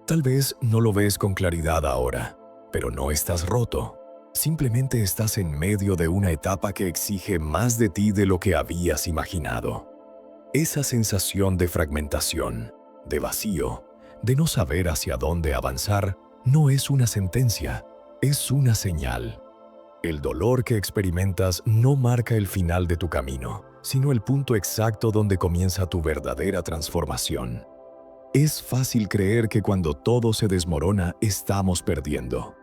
Tal vez no lo ves con claridad ahora, pero no estás roto. Simplemente estás en medio de una etapa que exige más de ti de lo que habías imaginado. Esa sensación de fragmentación, de vacío, de no saber hacia dónde avanzar, no es una sentencia, es una señal. El dolor que experimentas no marca el final de tu camino, sino el punto exacto donde comienza tu verdadera transformación. Es fácil creer que cuando todo se desmorona estamos perdiendo.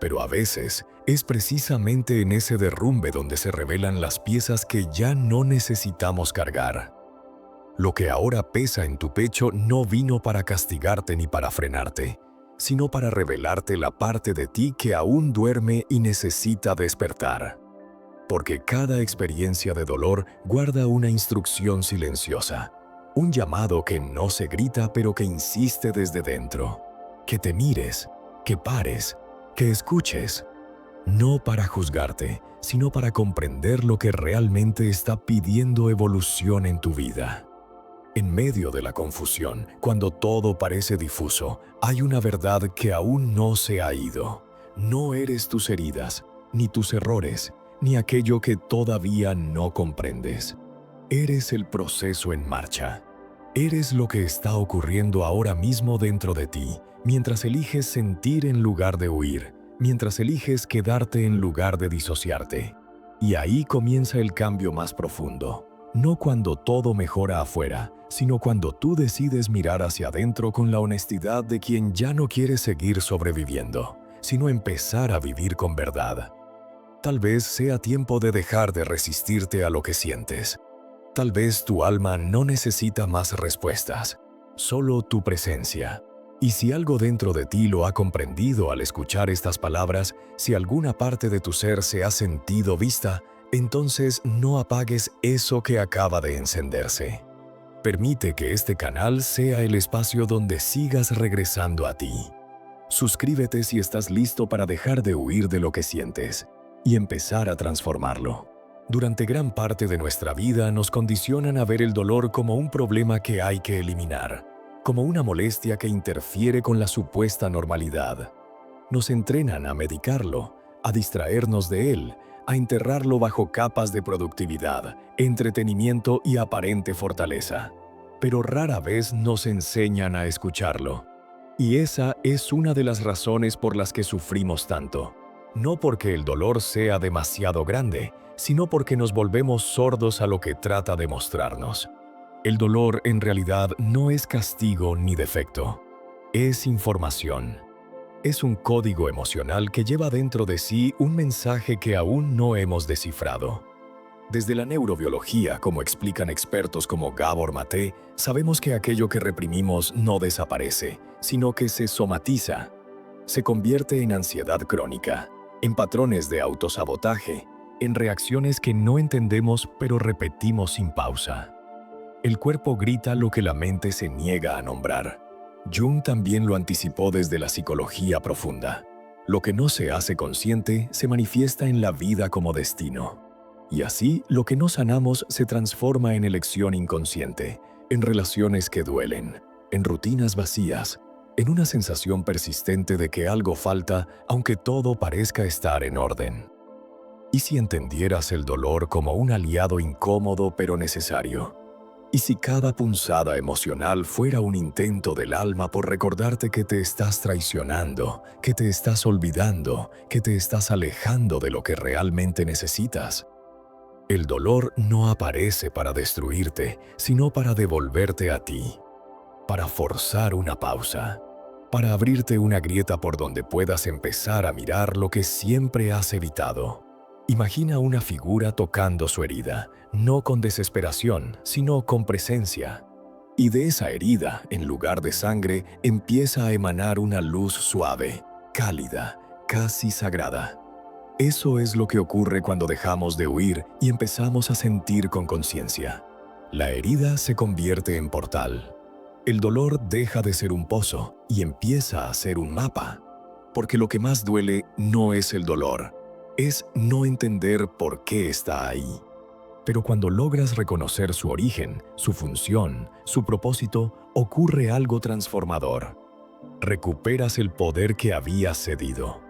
Pero a veces es precisamente en ese derrumbe donde se revelan las piezas que ya no necesitamos cargar. Lo que ahora pesa en tu pecho no vino para castigarte ni para frenarte, sino para revelarte la parte de ti que aún duerme y necesita despertar. Porque cada experiencia de dolor guarda una instrucción silenciosa, un llamado que no se grita pero que insiste desde dentro. Que te mires, que pares, que escuches, no para juzgarte, sino para comprender lo que realmente está pidiendo evolución en tu vida. En medio de la confusión, cuando todo parece difuso, hay una verdad que aún no se ha ido. No eres tus heridas, ni tus errores, ni aquello que todavía no comprendes. Eres el proceso en marcha. Eres lo que está ocurriendo ahora mismo dentro de ti, mientras eliges sentir en lugar de huir, mientras eliges quedarte en lugar de disociarte. Y ahí comienza el cambio más profundo. No cuando todo mejora afuera, sino cuando tú decides mirar hacia adentro con la honestidad de quien ya no quiere seguir sobreviviendo, sino empezar a vivir con verdad. Tal vez sea tiempo de dejar de resistirte a lo que sientes. Tal vez tu alma no necesita más respuestas, solo tu presencia. Y si algo dentro de ti lo ha comprendido al escuchar estas palabras, si alguna parte de tu ser se ha sentido vista, entonces no apagues eso que acaba de encenderse. Permite que este canal sea el espacio donde sigas regresando a ti. Suscríbete si estás listo para dejar de huir de lo que sientes y empezar a transformarlo. Durante gran parte de nuestra vida nos condicionan a ver el dolor como un problema que hay que eliminar, como una molestia que interfiere con la supuesta normalidad. Nos entrenan a medicarlo, a distraernos de él, a enterrarlo bajo capas de productividad, entretenimiento y aparente fortaleza. Pero rara vez nos enseñan a escucharlo. Y esa es una de las razones por las que sufrimos tanto. No porque el dolor sea demasiado grande, sino porque nos volvemos sordos a lo que trata de mostrarnos. El dolor en realidad no es castigo ni defecto. Es información. Es un código emocional que lleva dentro de sí un mensaje que aún no hemos descifrado. Desde la neurobiología, como explican expertos como Gabor Maté, sabemos que aquello que reprimimos no desaparece, sino que se somatiza. Se convierte en ansiedad crónica, en patrones de autosabotaje, en reacciones que no entendemos pero repetimos sin pausa. El cuerpo grita lo que la mente se niega a nombrar. Jung también lo anticipó desde la psicología profunda. Lo que no se hace consciente se manifiesta en la vida como destino. Y así, lo que no sanamos se transforma en elección inconsciente, en relaciones que duelen, en rutinas vacías, en una sensación persistente de que algo falta, aunque todo parezca estar en orden. ¿Y si entendieras el dolor como un aliado incómodo pero necesario? ¿Y si cada punzada emocional fuera un intento del alma por recordarte que te estás traicionando, que te estás olvidando, que te estás alejando de lo que realmente necesitas? El dolor no aparece para destruirte, sino para devolverte a ti, para forzar una pausa, para abrirte una grieta por donde puedas empezar a mirar lo que siempre has evitado. Imagina una figura tocando su herida, no con desesperación, sino con presencia. Y de esa herida, en lugar de sangre, empieza a emanar una luz suave, cálida, casi sagrada. Eso es lo que ocurre cuando dejamos de huir y empezamos a sentir con conciencia. La herida se convierte en portal. El dolor deja de ser un pozo y empieza a ser un mapa. Porque lo que más duele no es el dolor, es no entender por qué está ahí. Pero cuando logras reconocer su origen, su función, su propósito, ocurre algo transformador. Recuperas el poder que habías cedido.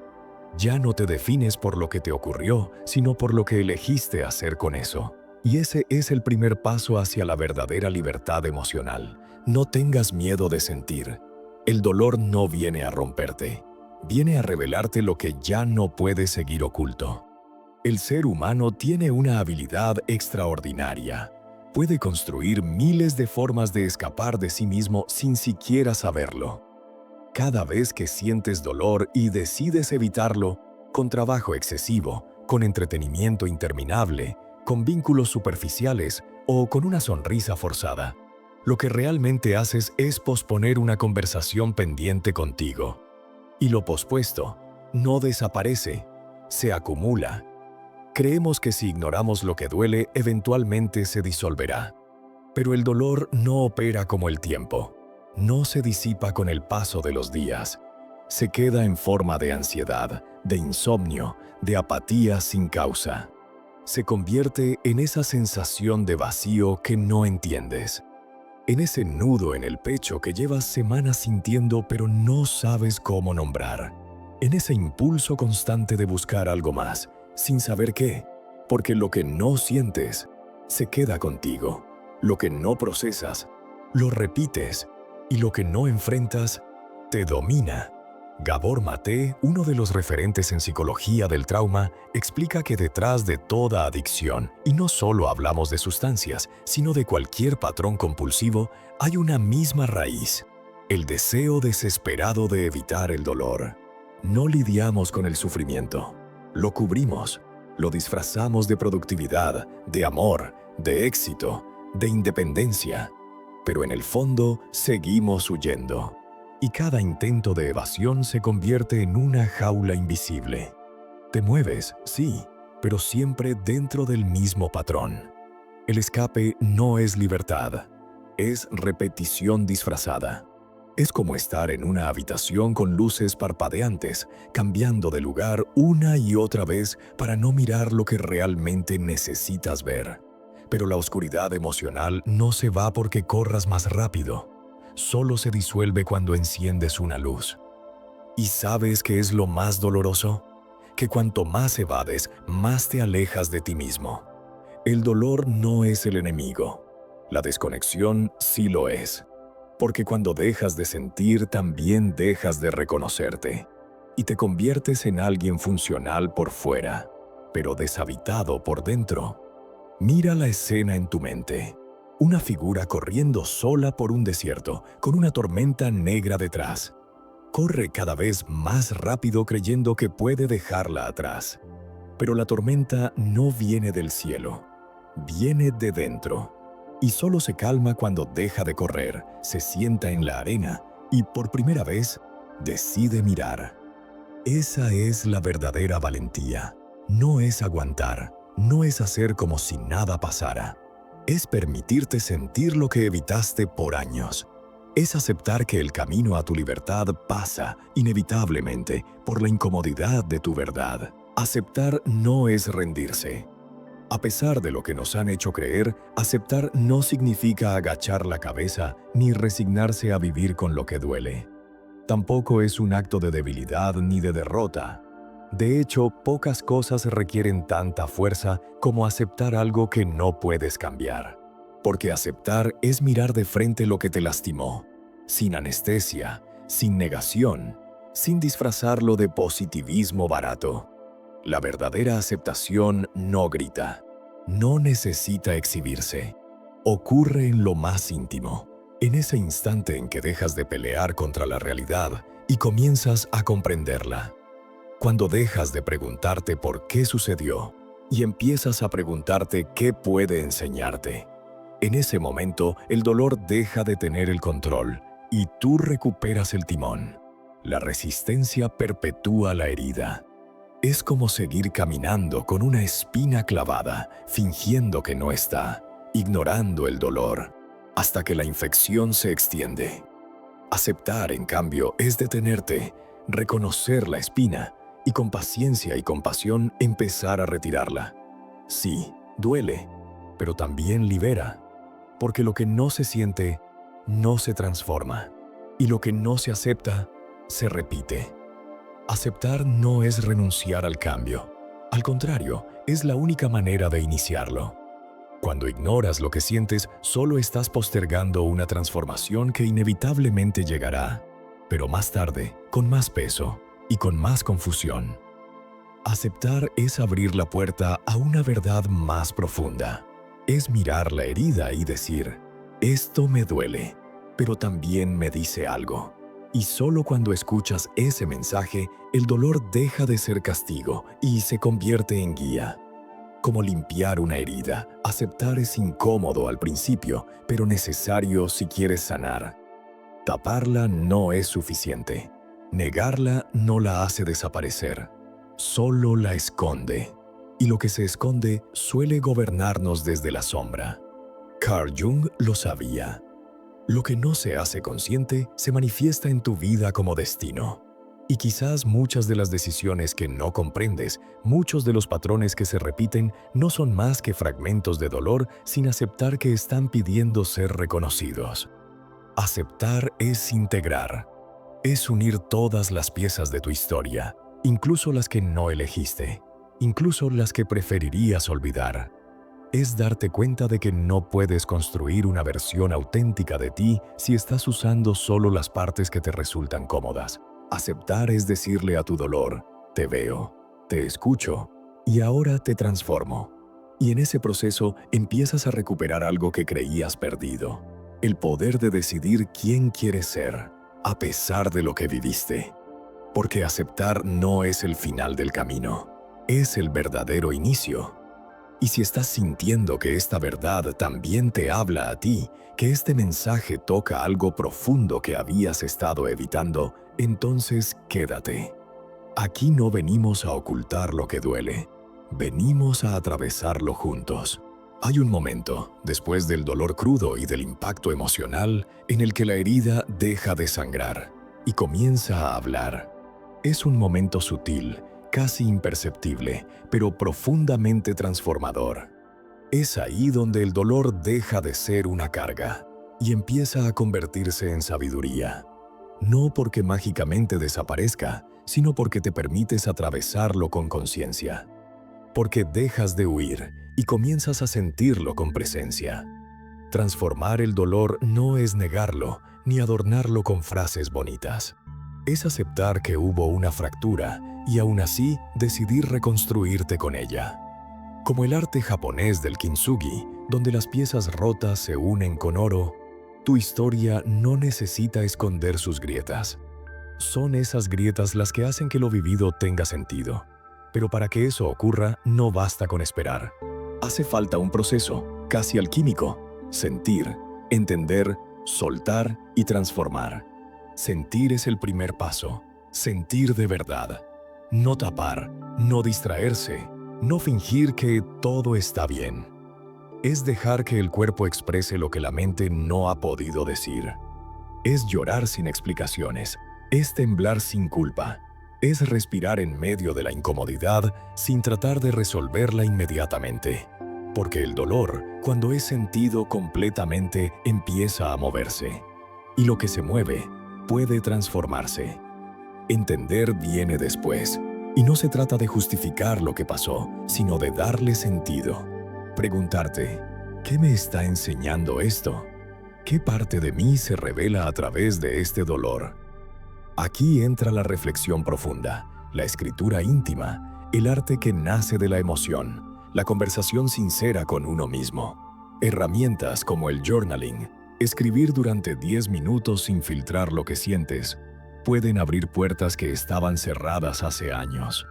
Ya no te defines por lo que te ocurrió, sino por lo que elegiste hacer con eso. Y ese es el primer paso hacia la verdadera libertad emocional. No tengas miedo de sentir. El dolor no viene a romperte. Viene a revelarte lo que ya no puede seguir oculto. El ser humano tiene una habilidad extraordinaria. Puede construir miles de formas de escapar de sí mismo sin siquiera saberlo. Cada vez que sientes dolor y decides evitarlo, con trabajo excesivo, con entretenimiento interminable, con vínculos superficiales o con una sonrisa forzada, lo que realmente haces es posponer una conversación pendiente contigo. Y lo pospuesto no desaparece, se acumula. Creemos que si ignoramos lo que duele, eventualmente se disolverá. Pero el dolor no opera como el tiempo. No se disipa con el paso de los días. Se queda en forma de ansiedad, de insomnio, de apatía sin causa. Se convierte en esa sensación de vacío que no entiendes. En ese nudo en el pecho que llevas semanas sintiendo pero no sabes cómo nombrar. En ese impulso constante de buscar algo más, sin saber qué, porque lo que no sientes se queda contigo. Lo que no procesas, lo repites, y lo que no enfrentas, te domina. Gabor Maté, uno de los referentes en psicología del trauma, explica que detrás de toda adicción, y no solo hablamos de sustancias, sino de cualquier patrón compulsivo, hay una misma raíz: el deseo desesperado de evitar el dolor. No lidiamos con el sufrimiento, lo cubrimos, lo disfrazamos de productividad, de amor, de éxito, de independencia, pero en el fondo seguimos huyendo. Y cada intento de evasión se convierte en una jaula invisible. Te mueves, sí, pero siempre dentro del mismo patrón. El escape no es libertad, es repetición disfrazada. Es como estar en una habitación con luces parpadeantes, cambiando de lugar una y otra vez para no mirar lo que realmente necesitas ver. Pero la oscuridad emocional no se va porque corras más rápido. Solo se disuelve cuando enciendes una luz. ¿Y sabes qué es lo más doloroso? Que cuanto más evades, más te alejas de ti mismo. El dolor no es el enemigo. La desconexión sí lo es. Porque cuando dejas de sentir, también dejas de reconocerte. Y te conviertes en alguien funcional por fuera, pero deshabitado por dentro. Mira la escena en tu mente. Una figura corriendo sola por un desierto, con una tormenta negra detrás. Corre cada vez más rápido creyendo que puede dejarla atrás. Pero la tormenta no viene del cielo, viene de dentro. Y solo se calma cuando deja de correr, se sienta en la arena y por primera vez decide mirar. Esa es la verdadera valentía. No es aguantar, no es hacer como si nada pasara. Es permitirte sentir lo que evitaste por años. Es aceptar que el camino a tu libertad pasa, inevitablemente, por la incomodidad de tu verdad. Aceptar no es rendirse. A pesar de lo que nos han hecho creer, aceptar no significa agachar la cabeza ni resignarse a vivir con lo que duele. Tampoco es un acto de debilidad ni de derrota. De hecho, pocas cosas requieren tanta fuerza como aceptar algo que no puedes cambiar. Porque aceptar es mirar de frente lo que te lastimó, sin anestesia, sin negación, sin disfrazarlo de positivismo barato. La verdadera aceptación no grita, no necesita exhibirse. Ocurre en lo más íntimo, en ese instante en que dejas de pelear contra la realidad y comienzas a comprenderla. Cuando dejas de preguntarte por qué sucedió y empiezas a preguntarte qué puede enseñarte. En ese momento, el dolor deja de tener el control y tú recuperas el timón. La resistencia perpetúa la herida. Es como seguir caminando con una espina clavada, fingiendo que no está, ignorando el dolor, hasta que la infección se extiende. Aceptar, en cambio, es detenerte, reconocer la espina y con paciencia y compasión empezar a retirarla. Sí, duele, pero también libera, porque lo que no se siente no se transforma, y lo que no se acepta se repite. Aceptar no es renunciar al cambio. Al contrario, es la única manera de iniciarlo. Cuando ignoras lo que sientes, solo estás postergando una transformación que inevitablemente llegará, pero más tarde, con más peso y con más confusión. Aceptar es abrir la puerta a una verdad más profunda. Es mirar la herida y decir, esto me duele, pero también me dice algo. Y solo cuando escuchas ese mensaje, el dolor deja de ser castigo y se convierte en guía. Como limpiar una herida, aceptar es incómodo al principio, pero necesario si quieres sanar. Taparla no es suficiente. Negarla no la hace desaparecer. Solo la esconde. Y lo que se esconde suele gobernarnos desde la sombra. Carl Jung lo sabía. Lo que no se hace consciente se manifiesta en tu vida como destino. Y quizás muchas de las decisiones que no comprendes, muchos de los patrones que se repiten, no son más que fragmentos de dolor sin aceptar que están pidiendo ser reconocidos. Aceptar es integrar. Es unir todas las piezas de tu historia, incluso las que no elegiste, incluso las que preferirías olvidar. Es darte cuenta de que no puedes construir una versión auténtica de ti si estás usando solo las partes que te resultan cómodas. Aceptar es decirle a tu dolor, te veo, te escucho y ahora te transformo. Y en ese proceso empiezas a recuperar algo que creías perdido, el poder de decidir quién quieres ser, a pesar de lo que viviste. Porque aceptar no es el final del camino, es el verdadero inicio. Y si estás sintiendo que esta verdad también te habla a ti, que este mensaje toca algo profundo que habías estado evitando, entonces quédate. Aquí no venimos a ocultar lo que duele, venimos a atravesarlo juntos. Hay un momento, después del dolor crudo y del impacto emocional, en el que la herida deja de sangrar y comienza a hablar. Es un momento sutil, casi imperceptible, pero profundamente transformador. Es ahí donde el dolor deja de ser una carga y empieza a convertirse en sabiduría. No porque mágicamente desaparezca, sino porque te permites atravesarlo con conciencia. Porque dejas de huir y comienzas a sentirlo con presencia. Transformar el dolor no es negarlo, ni adornarlo con frases bonitas. Es aceptar que hubo una fractura y aún así decidir reconstruirte con ella. Como el arte japonés del kintsugi, donde las piezas rotas se unen con oro, tu historia no necesita esconder sus grietas. Son esas grietas las que hacen que lo vivido tenga sentido. Pero para que eso ocurra, no basta con esperar. Hace falta un proceso, casi alquímico: sentir, entender, soltar y transformar. Sentir es el primer paso. Sentir de verdad. No tapar, no distraerse, no fingir que todo está bien. Es dejar que el cuerpo exprese lo que la mente no ha podido decir. Es llorar sin explicaciones. Es temblar sin culpa. Es respirar en medio de la incomodidad sin tratar de resolverla inmediatamente. Porque el dolor, cuando es sentido completamente, empieza a moverse. Y lo que se mueve puede transformarse. Entender viene después, y no se trata de justificar lo que pasó, sino de darle sentido. Preguntarte, ¿qué me está enseñando esto? ¿Qué parte de mí se revela a través de este dolor? Aquí entra la reflexión profunda, la escritura íntima, el arte que nace de la emoción, la conversación sincera con uno mismo. Herramientas como el journaling, escribir durante 10 minutos sin filtrar lo que sientes, pueden abrir puertas que estaban cerradas hace años.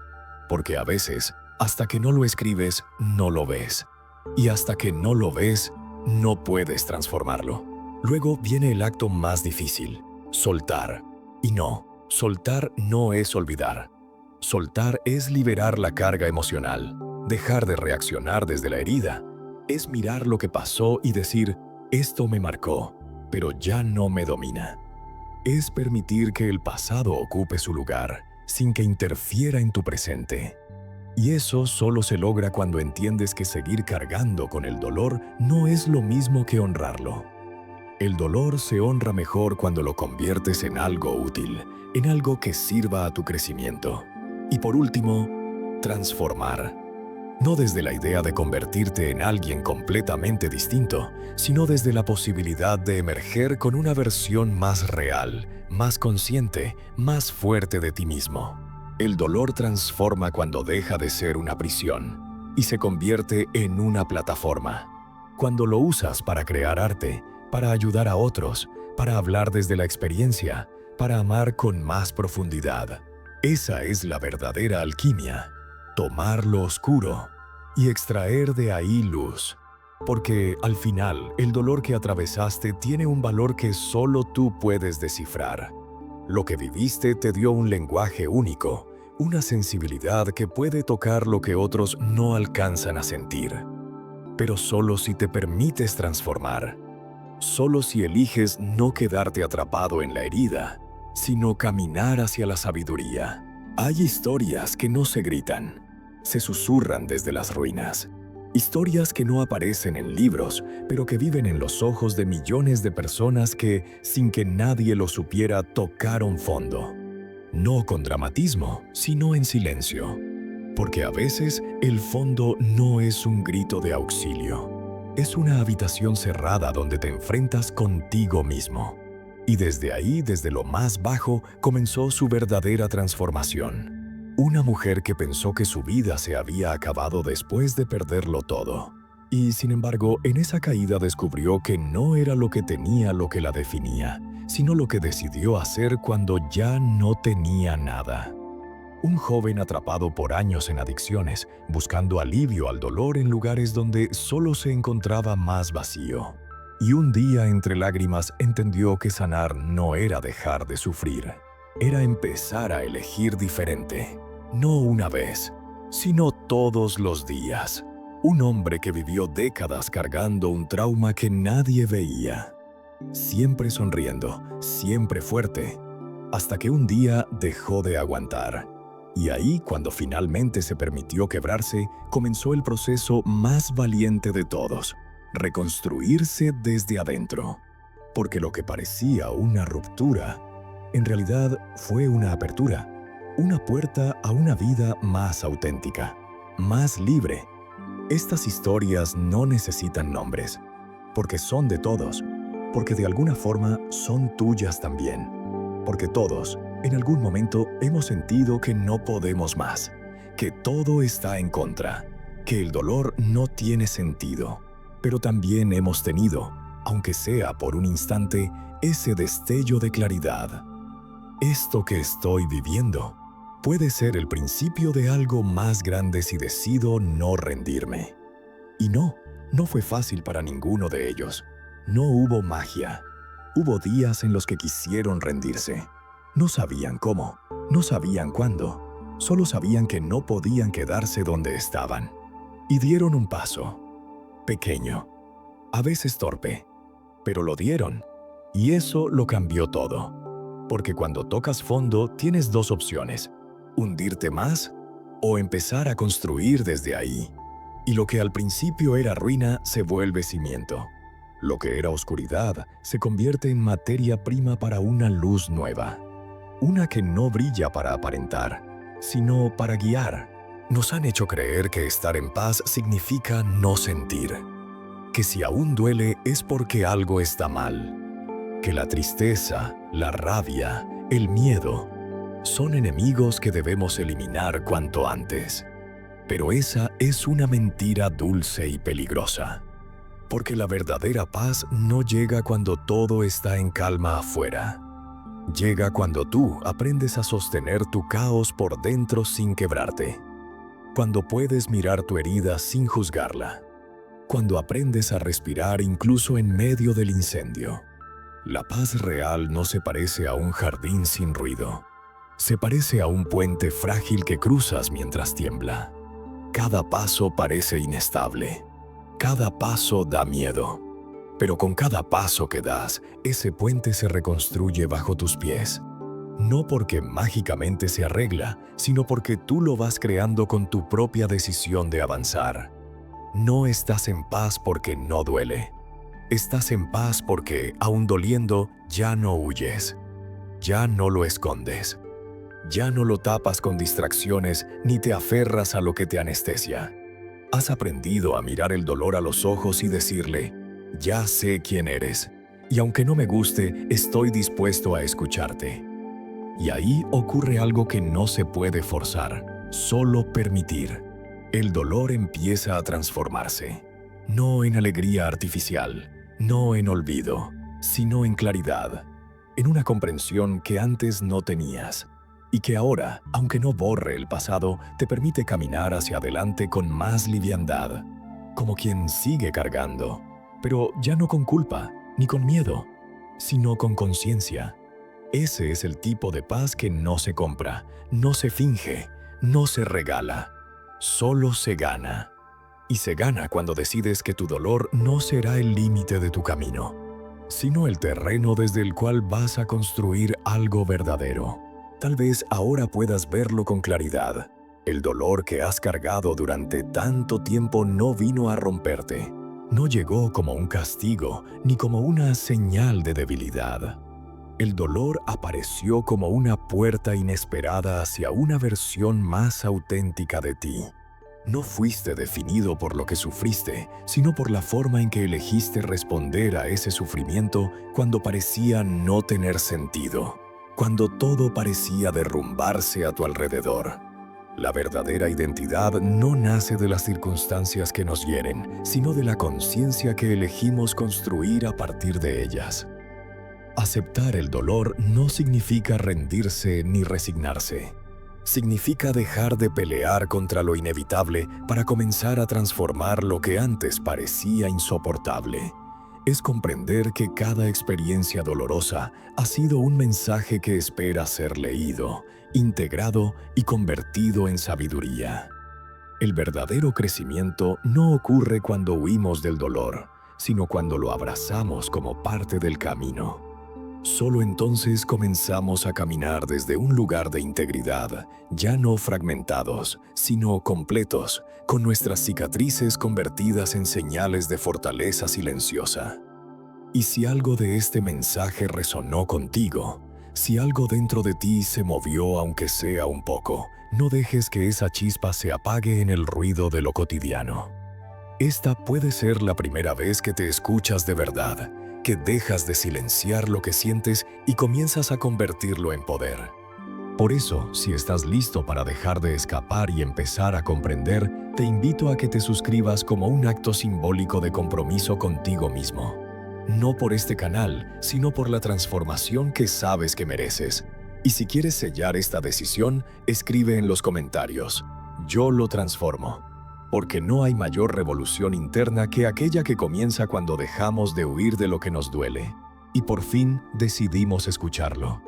Porque a veces, hasta que no lo escribes, no lo ves. Y hasta que no lo ves, no puedes transformarlo. Luego viene el acto más difícil: soltar. Y no, soltar no es olvidar. Soltar es liberar la carga emocional, dejar de reaccionar desde la herida. Es mirar lo que pasó y decir, esto me marcó, pero ya no me domina. Es permitir que el pasado ocupe su lugar, sin que interfiera en tu presente. Y eso solo se logra cuando entiendes que seguir cargando con el dolor no es lo mismo que honrarlo. El dolor se honra mejor cuando lo conviertes en algo útil, en algo que sirva a tu crecimiento. Y por último, transformar. No desde la idea de convertirte en alguien completamente distinto, sino desde la posibilidad de emerger con una versión más real, más consciente, más fuerte de ti mismo. El dolor transforma cuando deja de ser una prisión y se convierte en una plataforma. Cuando lo usas para crear arte, para ayudar a otros, para hablar desde la experiencia, para amar con más profundidad. Esa es la verdadera alquimia. Tomar lo oscuro y extraer de ahí luz. Porque al final, el dolor que atravesaste tiene un valor que solo tú puedes descifrar. Lo que viviste te dio un lenguaje único, una sensibilidad que puede tocar lo que otros no alcanzan a sentir. Pero solo si te permites transformar. Solo si eliges no quedarte atrapado en la herida, sino caminar hacia la sabiduría. Hay historias que no se gritan, se susurran desde las ruinas. Historias que no aparecen en libros, pero que viven en los ojos de millones de personas que, sin que nadie lo supiera, tocaron fondo. No con dramatismo, sino en silencio. Porque a veces el fondo no es un grito de auxilio. Es una habitación cerrada donde te enfrentas contigo mismo. Y desde ahí, desde lo más bajo, comenzó su verdadera transformación. Una mujer que pensó que su vida se había acabado después de perderlo todo. Y sin embargo, en esa caída descubrió que no era lo que tenía lo que la definía, sino lo que decidió hacer cuando ya no tenía nada. Un joven atrapado por años en adicciones, buscando alivio al dolor en lugares donde solo se encontraba más vacío. Y un día, entre lágrimas, entendió que sanar no era dejar de sufrir. Era empezar a elegir diferente. No una vez, sino todos los días. Un hombre que vivió décadas cargando un trauma que nadie veía. Siempre sonriendo, siempre fuerte, hasta que un día dejó de aguantar. Y ahí, cuando finalmente se permitió quebrarse, comenzó el proceso más valiente de todos: reconstruirse desde adentro. Porque lo que parecía una ruptura, en realidad fue una apertura, una puerta a una vida más auténtica, más libre. Estas historias no necesitan nombres, porque son de todos, porque de alguna forma son tuyas también, porque todos, en algún momento, hemos sentido que no podemos más, que todo está en contra, que el dolor no tiene sentido. Pero también hemos tenido, aunque sea por un instante, ese destello de claridad. Esto que estoy viviendo puede ser el principio de algo más grande si decido no rendirme. Y no fue fácil para ninguno de ellos. No hubo magia. Hubo días en los que quisieron rendirse. No sabían cómo, no sabían cuándo, solo sabían que no podían quedarse donde estaban. Y dieron un paso, pequeño, a veces torpe, pero lo dieron, y eso lo cambió todo. Porque cuando tocas fondo tienes dos opciones: hundirte más o empezar a construir desde ahí. Y lo que al principio era ruina se vuelve cimiento. Lo que era oscuridad se convierte en materia prima para una luz nueva. Una que no brilla para aparentar, sino para guiar. Nos han hecho creer que estar en paz significa no sentir. Que si aún duele es porque algo está mal. Que la tristeza, la rabia, el miedo son enemigos que debemos eliminar cuanto antes. Pero esa es una mentira dulce y peligrosa. Porque la verdadera paz no llega cuando todo está en calma afuera. Llega cuando tú aprendes a sostener tu caos por dentro sin quebrarte. Cuando puedes mirar tu herida sin juzgarla. Cuando aprendes a respirar incluso en medio del incendio. La paz real no se parece a un jardín sin ruido. Se parece a un puente frágil que cruzas mientras tiembla. Cada paso parece inestable. Cada paso da miedo. Pero con cada paso que das, ese puente se reconstruye bajo tus pies. No porque mágicamente se arregla, sino porque tú lo vas creando con tu propia decisión de avanzar. No estás en paz porque no duele. Estás en paz porque, aun doliendo, ya no huyes, ya no lo escondes, ya no lo tapas con distracciones ni te aferras a lo que te anestesia. Has aprendido a mirar el dolor a los ojos y decirle, ya sé quién eres, y aunque no me guste, estoy dispuesto a escucharte. Y ahí ocurre algo que no se puede forzar, solo permitir. El dolor empieza a transformarse, no en alegría artificial, no en olvido, sino en claridad, en una comprensión que antes no tenías, y que ahora, aunque no borre el pasado, te permite caminar hacia adelante con más liviandad, como quien sigue cargando, pero ya no con culpa, ni con miedo, sino con conciencia. Ese es el tipo de paz que no se compra, no se finge, no se regala, solo se gana. Y se gana cuando decides que tu dolor no será el límite de tu camino, sino el terreno desde el cual vas a construir algo verdadero. Tal vez ahora puedas verlo con claridad. El dolor que has cargado durante tanto tiempo no vino a romperte. No llegó como un castigo, ni como una señal de debilidad. El dolor apareció como una puerta inesperada hacia una versión más auténtica de ti. No fuiste definido por lo que sufriste, sino por la forma en que elegiste responder a ese sufrimiento cuando parecía no tener sentido, cuando todo parecía derrumbarse a tu alrededor. La verdadera identidad no nace de las circunstancias que nos hieren, sino de la conciencia que elegimos construir a partir de ellas. Aceptar el dolor no significa rendirse ni resignarse. Significa dejar de pelear contra lo inevitable para comenzar a transformar lo que antes parecía insoportable. Es comprender que cada experiencia dolorosa ha sido un mensaje que espera ser leído, integrado y convertido en sabiduría. El verdadero crecimiento no ocurre cuando huimos del dolor, sino cuando lo abrazamos como parte del camino. Solo entonces comenzamos a caminar desde un lugar de integridad, ya no fragmentados, sino completos, con nuestras cicatrices convertidas en señales de fortaleza silenciosa. Y si algo de este mensaje resonó contigo, si algo dentro de ti se movió aunque sea un poco, no dejes que esa chispa se apague en el ruido de lo cotidiano. Esta puede ser la primera vez que te escuchas de verdad, que dejas de silenciar lo que sientes y comienzas a convertirlo en poder. Por eso, si estás listo para dejar de escapar y empezar a comprender, te invito a que te suscribas como un acto simbólico de compromiso contigo mismo. No por este canal, sino por la transformación que sabes que mereces. Y si quieres sellar esta decisión, escribe en los comentarios: yo lo transformo. Porque no hay mayor revolución interna que aquella que comienza cuando dejamos de huir de lo que nos duele y por fin decidimos escucharlo.